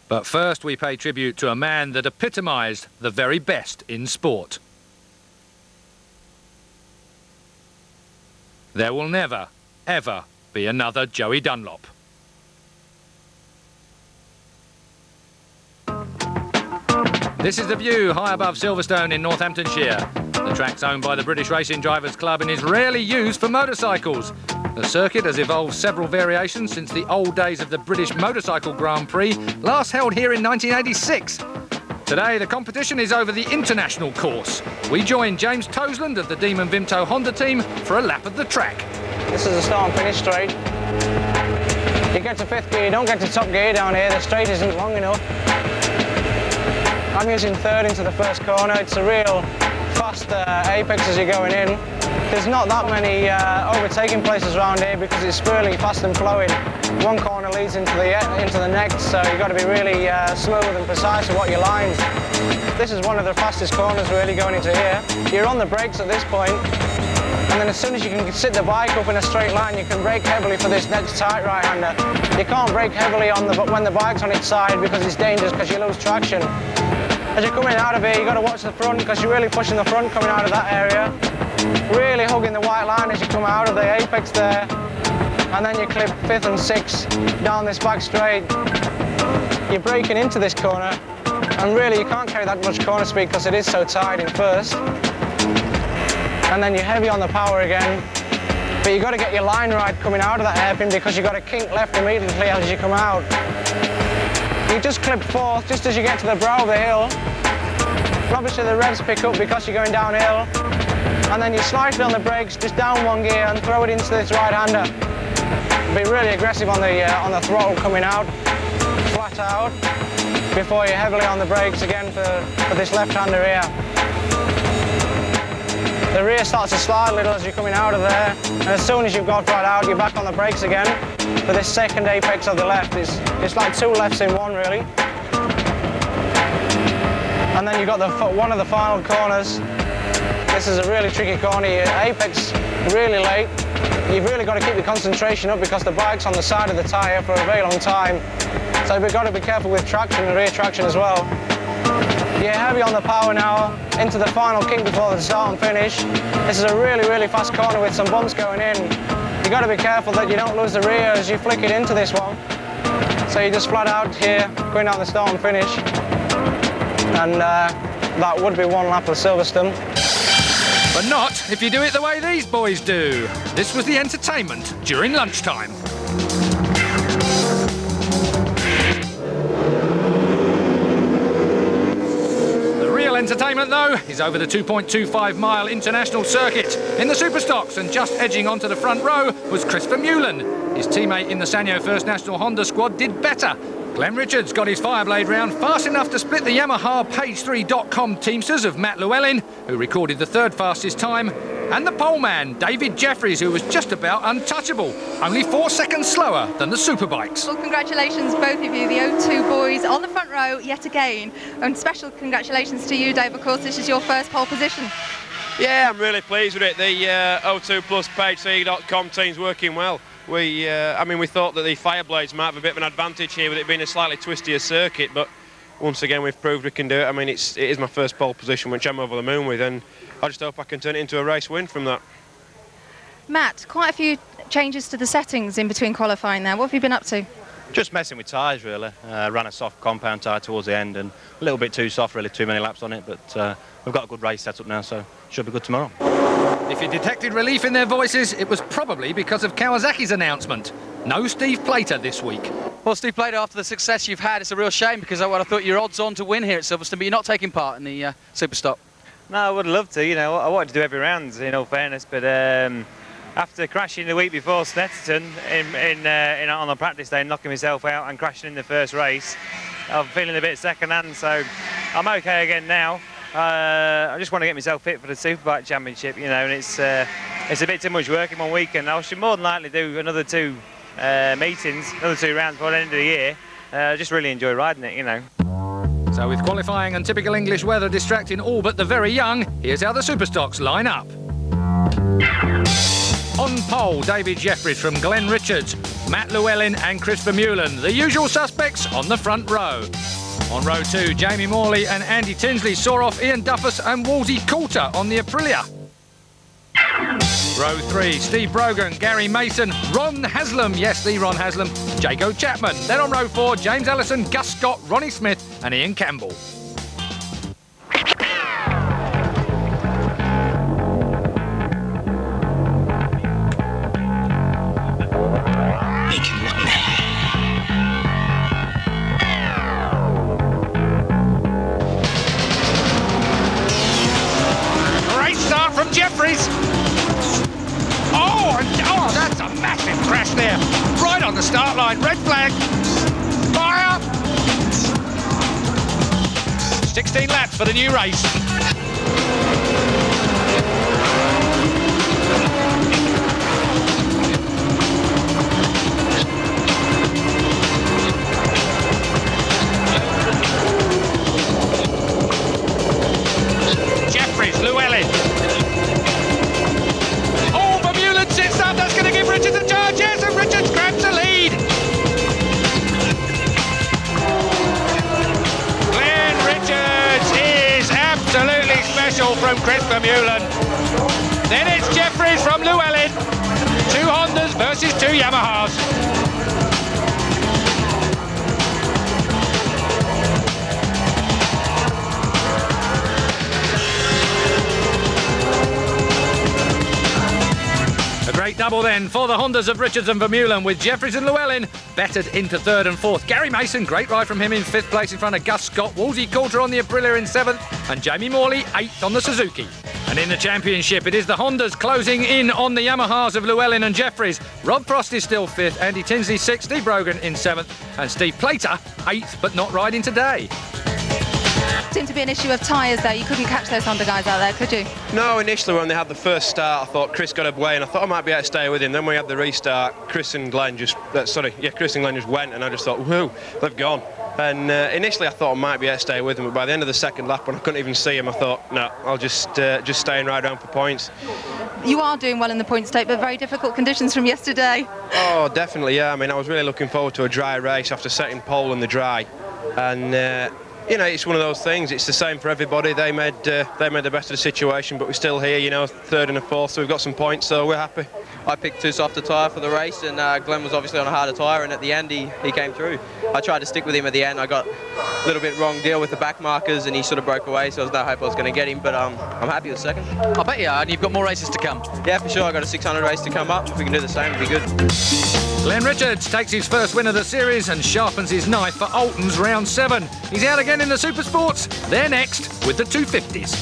But first we pay tribute to a man that epitomised the very best in sport. There will never, ever be another Joey Dunlop. This is the view high above Silverstone in Northamptonshire. The track's owned by the British Racing Drivers Club and is rarely used for motorcycles. The circuit has evolved several variations since the old days of the British Motorcycle Grand Prix, last held here in 1986. Today, the competition is over the international course. We join James Toseland of the Demon Vimto Honda team for a lap of the track. This is a start and finish straight. You get to fifth gear, you don't get to top gear down here, the straight isn't long enough. I'm using third into the first corner. It's a real fast apex as you're going in. There's not that many overtaking places around here because it's really fast and flowing. One corner leads into the next, so you've got to be really smooth and precise with what your lines. This is one of the fastest corners really going into here. You're on the brakes at this point, and then as soon as you can sit the bike up in a straight line, you can brake heavily for this next tight right-hander. You can't brake heavily when the bike's on its side because it's dangerous because you lose traction. As you're coming out of here, you've got to watch the front because you're really pushing the front coming out of that area. Really hugging the white line as you come out of the apex there. And then you clip fifth and sixth down this back straight. You're braking into this corner, and really you can't carry that much corner speed because it is so tight in first. And then you're heavy on the power again. But you've got to get your line right coming out of that hairpin because you've got to kink left immediately as you come out. You just clip fourth just as you get to the brow of the hill. And obviously the revs pick up because you're going downhill. And then you slightly on the brakes, just down one gear and throw it into this right-hander. Be really aggressive on the throttle coming out, flat out, before you're heavily on the brakes again for this left-hander here. The rear starts to slide a little as you're coming out of there, and as soon as you've got flat out, you're back on the brakes again for this second apex of the left. It's like two lefts in one, really. And then you've got one of the final corners. This is a really tricky corner. Your apex really late. You've really got to keep your concentration up because the bike's on the side of the tyre for a very long time. So we've got to be careful with traction and rear traction as well. You're heavy on the power now, into the final kink before the start and finish. This is a really, really fast corner with some bumps going in. You've got to be careful that you don't lose the rear as you flick it into this one. So you just flat out here, going down the start and finish. And that would be one lap of Silverstone. But not if you do it the way these boys do. This was the entertainment during lunchtime. The real entertainment, though, is over the 2.25-mile international circuit. In the Superstocks and just edging onto the front row was Christopher Mewland. His teammate in the Sanyo First National Honda squad did better. Glenn Richards got his Fireblade round fast enough to split the Yamaha Page3.com Teamsters of Matt Llewellyn, who recorded the third fastest time, and the poleman, David Jeffries, who was just about untouchable, only 4 seconds slower than the Superbikes. Well, congratulations, both of you, the O2 boys on the front row yet again. And special congratulations to you, Dave. Of course, this is your first pole position. Yeah, I'm really pleased with it. The O2 plus Page3.com team's working well. I mean, we thought that the Fireblades might have a bit of an advantage here with it being a slightly twistier circuit, but once again we've proved we can do it. I mean, it is my first pole position, which I'm over the moon with, and I just hope I can turn it into a race win from that. Matt, quite a few changes to the settings in between qualifying there. What have you been up to? Just messing with tyres, really. Ran a soft compound tyre towards the end and a little bit too soft, really, too many laps on it, but we've got a good race set up now, so should be good tomorrow. If you detected relief in their voices, it was probably because of Kawasaki's announcement. No Steve Plater this week. Well, Steve Plater, after the success you've had, it's a real shame because I thought you're odds on to win here at Silverstone, but you're not taking part in the Superstock. No, I would love to, you know. I wanted to do every round, in all fairness, but after crashing the week before Snetterton on the practice day and knocking myself out and crashing in the first race, I'm feeling a bit second-hand, so I'm okay again now. I just want to get myself fit for the Superbike Championship, you know, and it's a bit too much work in one weekend. I should more than likely do another two meetings, another 2 rounds before the end of the year. I just really enjoy riding it, you know. So with qualifying and typical English weather distracting all but the very young, here's how the Superstocks line up. On pole, David Jeffries from Glenn Richards, Matt Llewellyn and Chris Vermeulen, the usual suspects on the front row. On row 2, Jamie Morley and Andy Tinsley saw off Ian Duffus and Wolsey Coulter on the Aprilia. Row 3, Steve Brogan, Gary Mason, Ron Haslam, yes, the Ron Haslam, Jaco Chapman. Then on row 4, James Ellison, Gus Scott, Ronnie Smith and Ian Campbell. Great start from Jeffries. Oh, that's a massive crash there. Right on the start line. Red flag. Fire. 16 laps for the new race. Jeffries, Llewellyn. Oh, Vermeulen sits up. That's going to give Richards a charge. Yes, and Richards grabs the lead. Glenn Richards is absolutely special from Chris Vermeulen. Then it's Jeffries from Llewellyn. 2 Hondas versus 2 Yamahas. Great double then for the Hondas of Richards and Vermeulen, with Jeffries and Llewellyn bettered into 3rd and 4th. Gary Mason, great ride from him in 5th place in front of Gus Scott. Wolsey Coulter on the Aprilia in 7th and Jamie Morley 8th on the Suzuki. And in the championship, it is the Hondas closing in on the Yamahas of Llewellyn and Jeffries. Rob Frost is still 5th, Andy Tinsley 6th, Steve Brogan in 7th and Steve Plater 8th, but not riding today. Seemed to be an issue of tyres though. You couldn't catch those Honda guys out there, could you? No, initially when they had the first start, I thought Chris got away and I thought I might be able to stay with him. Then when we had the restart, Chris and Glenn just went, and I just thought, whoo, they've gone. And initially I thought I might be able to stay with him, but by the end of the second lap, when I couldn't even see him, I thought, no, I'll just stay and ride around for points. You are doing well in the points take, but very difficult conditions from yesterday. Oh, definitely, yeah. I mean, I was really looking forward to a dry race after setting pole in the dry. And you know, it's one of those things. It's the same for everybody. They made the best of the situation, but we're still here, you know, 3rd and 4th, so we've got some points, so we're happy. I picked too soft a tyre for the race, and Glenn was obviously on a harder tyre, and at the end he came through. I tried to stick with him at the end. I got a little bit wrong deal with the back markers, and he sort of broke away, so there was no hope I was going to get him, but I'm happy with 2nd. I bet you are, and you've got more races to come. Yeah, for sure. I've got a 600 race to come up. If we can do the same, it'd be good. Glenn Richards takes his first win of the series and sharpens his knife for Alton's round 7. He's out again in the Super Sports. They're next with the 250s.